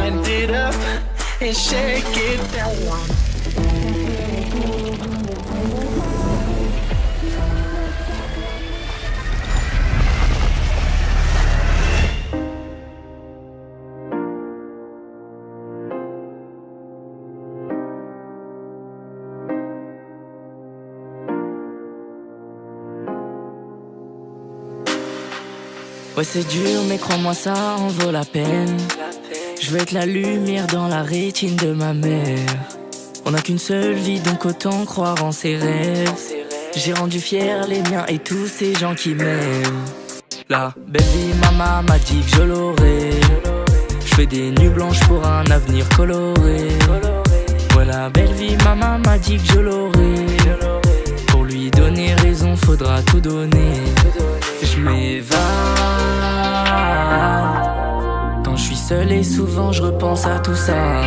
wind it up and shake it down. Ouais c'est dur mais crois-moi ça en vaut la peine. Je veux être la lumière dans la rétine de ma mère. On n'a qu'une seule vie donc autant croire en ses rêves. J'ai rendu fier les miens et tous ces gens qui m'aiment. La belle vie maman m'a dit que je l'aurai. Je fais des nuits blanches pour un avenir coloré. Ouais la belle vie maman m'a dit que je l'aurai. Pour lui donner raison faudra tout donner. Je m'évade quand je suis seul et souvent je repense à tout ça.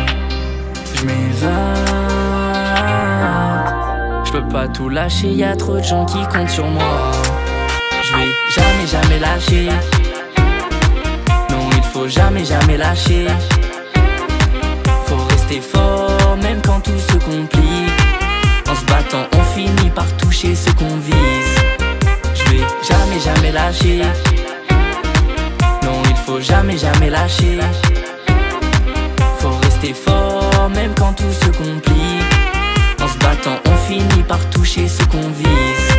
Je m'évade, je peux pas tout lâcher, y'a trop de gens qui comptent sur moi. Je vais jamais lâcher. Non il faut jamais lâcher. Faut rester fort même quand tout se complique. En se battant on finit par toucher ce qu'on vise. Je vais jamais lâcher. Non il faut jamais lâcher. Faut rester fort même quand tout se complique. En se battant on finit par toucher ce qu'on vise.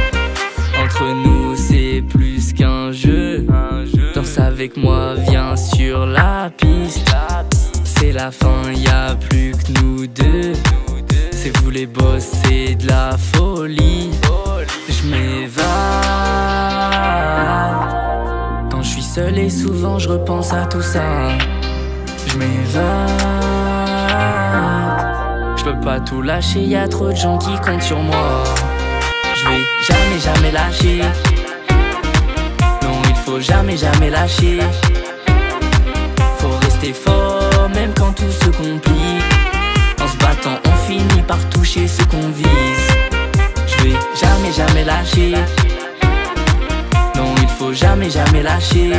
Entre nous c'est plus qu'un jeu. Danse avec moi viens sur la piste. C'est la fin y'a plus que nous deux. C'est vous les boss c'est de la folie. Je m'évade quand je suis seul et souvent je repense à tout ça. Je m'évade, je peux pas tout lâcher, y'a trop de gens qui comptent sur moi. Je vais jamais lâcher. Non il faut jamais lâcher. Faut rester fort même quand tout se complique. En se battant on finit par toucher ce qu'on vise. Je vais jamais lâcher. Non il faut jamais lâcher.